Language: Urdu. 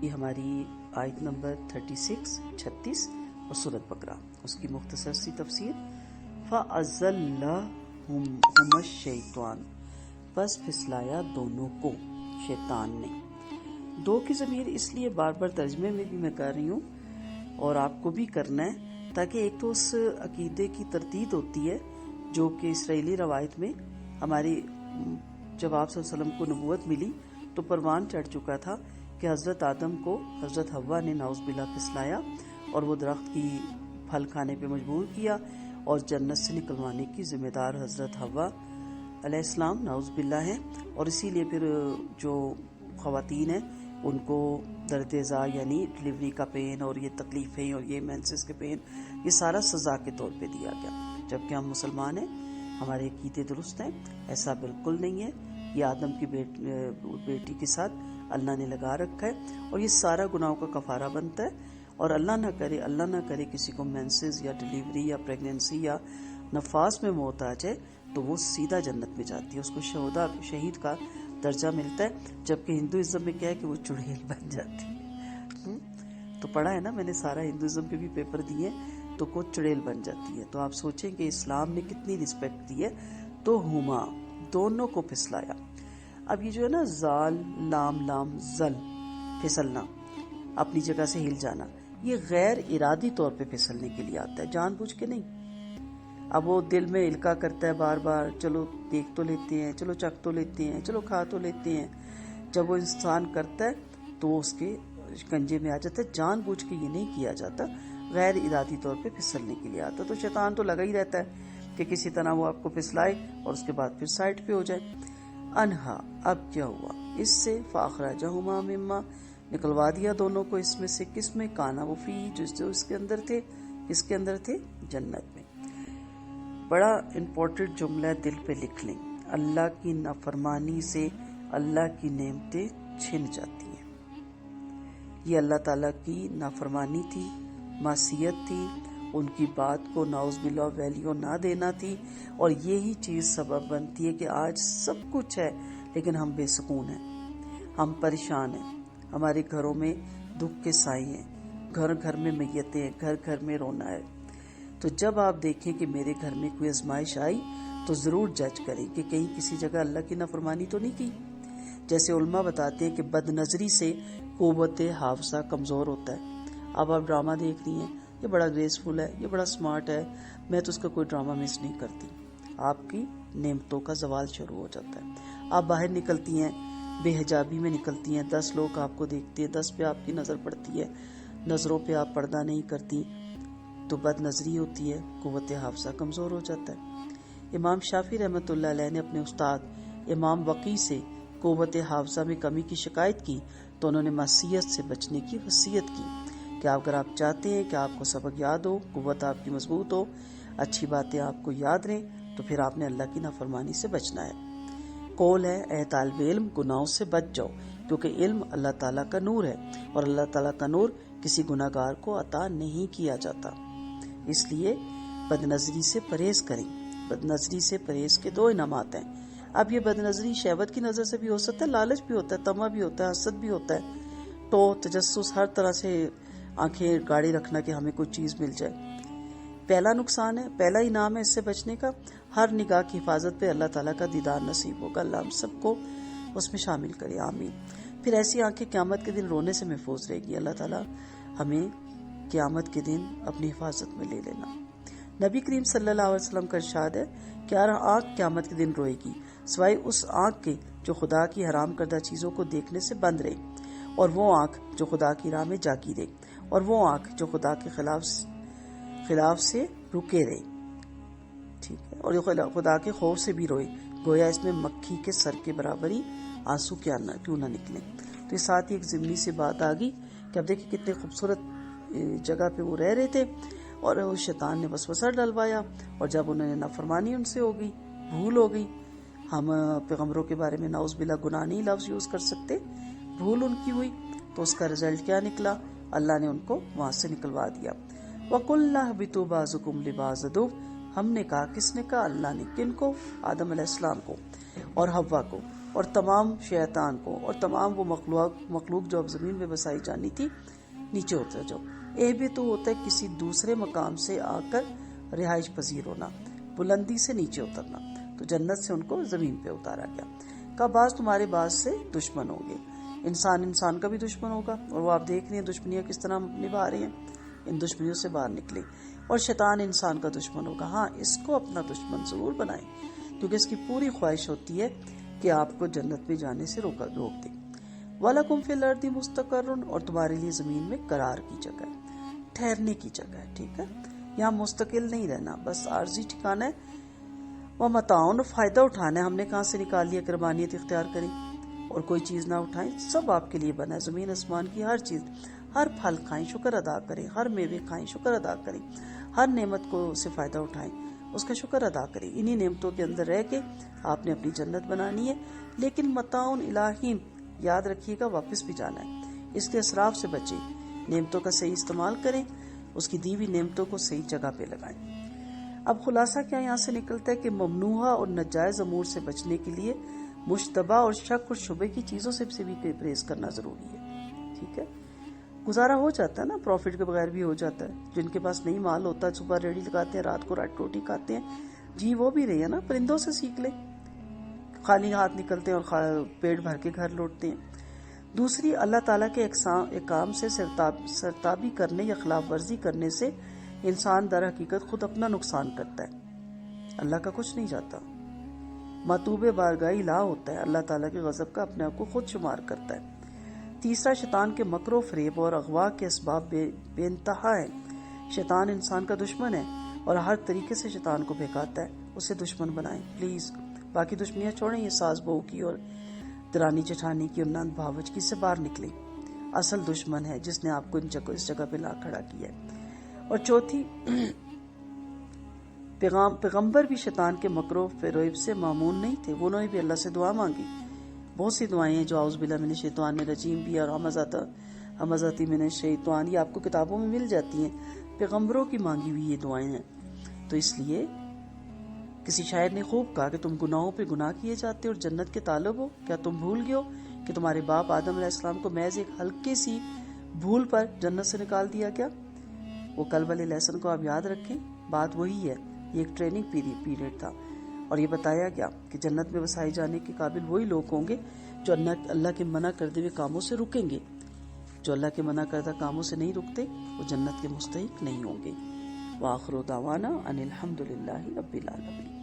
یہ ہماری آیت نمبر 36، 36 اور سورۃ بقرہ، اس کی مختصر سی تفسیر۔ فَأَزَلَّهُمَا الشَّيْطَانُ، بس پھسلایا دونوں کو شیطان نے۔ دو کی ضمیر اس لیے بار بار ترجمے میں بھی میں کر رہی ہوں اور آپ کو بھی کرنا ہے، تاکہ ایک تو اس عقیدے کی تردید ہوتی ہے جو کہ اسرائیلی روایت میں ہماری جب آپ صلی اللہ علیہ وسلم کو نبوت ملی تو پروان چڑھ چکا تھا کہ حضرت آدم کو حضرت حوا نے نعوذ باللہ پھسلایا اور وہ درخت کی پھل کھانے پہ مجبور کیا اور جنت سے نکلوانے کی ذمہ دار حضرت حوا علیہ السلام نعوذ باللہ ہیں، اور اسی لیے پھر جو خواتین ہیں ان کو درد ازا یعنی ڈلیوری کا پین اور یہ تکلیفیں اور یہ مینسز کے پین، یہ سارا سزا کے طور پہ دیا گیا، جبکہ ہم مسلمان ہیں، ہمارے عقیدے درست ہیں، ایسا بالکل نہیں ہے۔ یہ آدم کی بیٹی کے ساتھ اللہ نے لگا رکھا ہے اور یہ سارا گناہوں کا کفارہ بنتا ہے، اور اللہ نہ کرے کسی کو مینسز یا ڈلیوری یا پریگننسی یا نفاس میں موت آ جائے تو وہ سیدھا جنت میں جاتی ہے، اس کو شہید کا درجہ ملتا ہے، جبکہ ہندوازم میں کیا ہے کہ وہ چڑیل بن جاتی ہے۔ تو پڑھا ہے نا میں نے، سارا ہندوازم کے بھی پیپر دیے تو کو چڑیل بن جاتی ہے۔ تو آپ سوچیں کہ اسلام نے کتنی رسپیکٹ دی ہے۔ تو ہما دونوں کو پھسلایا۔ اب یہ جو ہے نا زال لام زل، پھسلنا، اپنی جگہ سے ہل جانا، یہ غیر ارادی طور پہ پھسلنے کے لیے آتا ہے، جان بوجھ کے نہیں۔ اب وہ دل میں الکا کرتا ہے بار بار، چلو دیکھ تو لیتے ہیں، چلو چکھ تو لیتے ہیں، چلو کھا تو لیتے ہیں، جب وہ انسان کرتا ہے تو وہ اس کے کنجے میں آ جاتا ہے، جان بوجھ کے یہ نہیں کیا جاتا، غیر ارادی طور پہ پھسلنے کے لیے آتا ہے۔ تو شیطان تو لگا ہی رہتا ہے کہ کسی طرح وہ آپ کو پھسلائے اور اس کے بعد پھر سائٹ پہ ہو جائے۔ انہا، اب کیا ہوا اس سے، فاخرجہما مما، نکلوا دیا دونوں کو اس میں سے، کس میں، کانا وہ فی، جو اس کے اندر تھے، کس کے اندر تھے، جنت میں۔ بڑا امپورٹنٹ جملہ دل پہ لکھ لیں، اللہ کی نافرمانی سے اللہ کی نعمتیں چھن جاتی ہیں۔ یہ اللہ تعالیٰ کی نافرمانی تھی، معصیت تھی، ان کی بات کو نعوذ باللہ ویلیو نہ دینا تھی، اور یہی چیز سبب بنتی ہے کہ آج سب کچھ ہے لیکن ہم بے سکون ہیں، ہم پریشان ہیں، ہمارے گھروں میں دکھ کے سائے ہیں، گھر گھر میں میتیں ہیں، گھر گھر میں رونا ہے۔ تو جب آپ دیکھیں کہ میرے گھر میں کوئی آزمائش آئی تو ضرور جج کریں کہ کہیں کسی جگہ اللہ کی نافرمانی تو نہیں کی۔ جیسے علماء بتاتے ہیں کہ بد نظری سے قوت حافظہ کمزور ہوتا ہے۔ اب آپ ڈرامہ دیکھ رہی ہیں، یہ بڑا گریسفل ہے، یہ بڑا سمارٹ ہے، میں تو اس کا کوئی ڈرامہ مس نہیں کرتی، آپ کی نعمتوں کا زوال شروع ہو جاتا ہے۔ آپ باہر نکلتی ہیں، بے حجابی میں نکلتی ہیں، 10 لوگ آپ کو دیکھتے ہیں، 10 پہ آپ کی نظر پڑتی ہے، نظروں پہ آپ پردہ نہیں کرتی، تو بد نظری ہوتی ہے، قوت حافظہ کمزور ہو جاتا ہے۔ امام شافعی رحمۃ اللہ علیہ نے اپنے استاد امام وقی سے قوت حافظہ میں کمی کی شکایت کی تو انہوں نے معصیت سے بچنے کی وصیت کی کہ اگر آپ چاہتے ہیں کہ آپ کو سبق یاد ہو، قوت آپ کی مضبوط ہو، اچھی باتیں آپ کو یاد رہیں، تو پھر آپ نے اللہ کی نافرمانی سے بچنا ہے۔ قول ہے، اے طالب علم گناہوں سے بچ جاؤ، کیونکہ علم اللہ تعالیٰ کا نور ہے اور اللہ تعالیٰ کا نور کسی گناہ گار کو عطا نہیں کیا جاتا، اس لیے بد نظری سے پرہیز کریں۔ بد نظری سے پرہیز کے 2 انعامات ہیں۔ اب یہ بد نظری شہوت کی نظر سے بھی ہو سکتا ہے، لالچ بھی ہوتا ہے، طمع بھی ہوتا ہے، حسد بھی ہوتا ہے، تو تجسس، ہر طرح سے آنکھیں گاڑی رکھنا کہ ہمیں کوئی چیز مل جائے۔ پہلا نقصان ہے، پہلا انعام ہے اس سے بچنے کا، ہر نگاہ کی حفاظت پہ اللہ تعالیٰ کا دیدار نصیب ہوگا، اللہ ہم سب کو اس میں شامل کرے، آمین۔ پھر ایسی آنکھیں قیامت کے دن رونے سے محفوظ رہے گی، اللہ تعالیٰ ہمیں قیامت کے دن اپنی حفاظت میں لے لینا۔ نبی کریم صلی اللہ علیہ وسلم کا ارشاد ہے کہ ہر آنکھ قیامت کے دن روئے گی سوائے اس آنکھ کے جو خدا کی حرام کردہ چیزوں کو دیکھنے سے بند رہے، اور وہ آنکھ جو خدا کی راہ میں جاگی رہے، اور وہ آنکھ جو خدا کے خلاف سے رکے رہے، ٹھیک ہے، اور خدا کے خوف سے بھی روئے، گویا اس میں مکھی کے سر کے برابر ہی آنسو کیوں نہ نکلیں۔ تو اس ساتھ ہی ایک ضمنی سی بات آ گئی کہ اب دیکھیں کتنے خوبصورت جگہ پہ وہ رہ رہے تھے اور شیطان نے وسوسہ ڈلوایا، اور جب انہوں نے نافرمانی ان سے ہو گئی، بھول ہو گئی، ہم پیغمبروں کے بارے میں نعوذ باللہ گناہ نہیں لفظ یوز کر سکتے، بھول ان کی ہوئی، تو اس کا رزلٹ کیا نکلا، اللہ نے ان کو وہاں سے نکلوا دیا۔ وَقُلْنَا اهْبِطُوا بَعْضُكُمْ لِبَعْضٍ عَدُوٌّ، ہم نے کہا، کس نے کہا، اللہ نے، کن کو، آدم علیہ السلام کو اور حوا کو، اور تمام شیطان کو اور تمام وہ مخلوق جو اب زمین میں بسائی جانی تھی نیچے اتر جاؤ. اہبطوا ہوتا ہے کسی دوسرے مقام سے آ کر رہائش پذیر ہونا، بلندی سے نیچے اترنا. تو جنت سے ان کو زمین پہ اتارا گیا. کا بعض تمہارے بعض سے دشمن ہوں گے. انسان کا بھی دشمن ہوگا، اور وہ آپ دیکھ رہے ہیں دشمنیاں کس طرح نبھا رہے ہیں. ان دشمنیوں سے باہر نکلے. اور شیطان انسان کا دشمن ہوگا. ہاں، اس کو اپنا دشمن ضرور بنائیں، کیونکہ اس کی پوری خواہش ہوتی ہے کہ آپ کو جنت میں جانے سے روک دے. وَلَكُمْ فِي الْأَرْضِ مُسْتَقَرٌّ، اور تمہارے لیے زمین میں قرار کی جگہ ہے، ٹھہرنے کی جگہ ہے. ٹھیک ہے، یہاں مستقل نہیں رہنا، بس عارضی ٹھکانا ہے. وَمَتَاعٌ، فائدہ اٹھانا ہے. ہم نے کہاں سے نکال لیا قربانیت اختیار کریں اور کوئی چیز نہ اٹھائیں. سب آپ کے لیے بنا ہے، زمین آسمان کی ہر چیز. ہر پھل کھائیں، شکر ادا کریں. ہر میوے کھائیں، شکر ادا کریں. ہر نعمت کو سے فائدہ اٹھائیں، اس کا شکر ادا کریں. انہی نعمتوں کے اندر رہ کے آپ نے اپنی جنت بنانی ہے. لیکن متاع الہین، یاد رکھیے گا واپس بھی جانا ہے. اس کے اسراف سے بچیں، نعمتوں کا صحیح استعمال کریں، اس کی دی ہوئی نعمتوں کو صحیح جگہ پہ لگائیں. اب خلاصہ کیا یہاں سے نکلتا ہے کہ ممنوعہ اور ناجائز امور سے بچنے کے لیے مشتبہ اور شک اور شبہ کی چیزوں سے بھی پرہیز کرنا ضروری ہے. ٹھیک ہے، گزارا ہو جاتا ہے نا، پروفٹ کے بغیر بھی ہو جاتا ہے. جن کے پاس نہیں مال ہوتا، صبح ریڑھی لگاتے ہیں، رات کو روٹی کھاتے ہیں. جی وہ بھی رہی ہے نا، پرندوں سے سیکھ لیں، خالی ہاتھ نکلتے ہیں اور پیٹ بھر کے گھر لوٹتے ہیں. دوسری، اللہ تعالیٰ کے احکام سے سرتابی کرنے یا خلاف ورزی کرنے سے انسان در حقیقت خود اپنا نقصان کرتا ہے، اللہ کا کچھ نہیں جاتا. مطلوب بارگاہی لا ہوتا ہے، اللہ تعالیٰ کے غضب کا اپنے آپ کو خود شمار کرتا ہے. تیسرا، شیطان کے مکر و فریب اور اغوا کے اسباب بے انتہا ہیں. شیطان انسان کا دشمن ہے اور ہر طریقے سے شیطان کو بہکاتا ہے. اسے دشمن بنائیں پلیز. باقی دشمنیاں چھوڑیں، یہ ساس بہو کی اور درانی جٹھانی کی اور نند بھاوج کی، سے باہر نکلیں. اصل دشمن ہے جس نے آپ کو اس جگہ پہ لا کھڑا کیا ہے. اور چوتھی، پیغمبر بھی شیطان کے مکر و فریب سے معمون نہیں تھے. انہوں نے بھی اللہ سے دعا مانگی. بہت سی دعائیں ہیں جو اعوذ باللہ من الشیطان الرجیم بھی اور ہمزاتی من الشیطان، یہ آپ کو کتابوں میں مل جاتی ہیں. پیغمبروں کی مانگی ہوئی یہ دعائیں ہیں. تو اس لیے کسی شاعر نے خوب کہا کہ تم گناہوں پہ گناہ کیے جاتے اور جنت کے طالب ہو. کیا تم بھول گئے ہو کہ تمہارے باپ آدم علیہ السلام کو محض ایک ہلکی سی بھول پر جنت سے نکال دیا گیا؟ وہ کل والے لیسن کو آپ یاد رکھیں. بات وہی ہے، یہ ایک ٹریننگ پیریڈ تھا، اور یہ بتایا گیا کہ جنت میں بسائے جانے کے قابل وہی لوگ ہوں گے جو اللہ کے منع کردے ہوئے کاموں سے رکیں گے. جو اللہ کے منع کردہ کاموں سے نہیں رکتے وہ جنت کے مستحق نہیں ہوں گے. وآخر دعوانا ان الحمد للہ رب العالمین.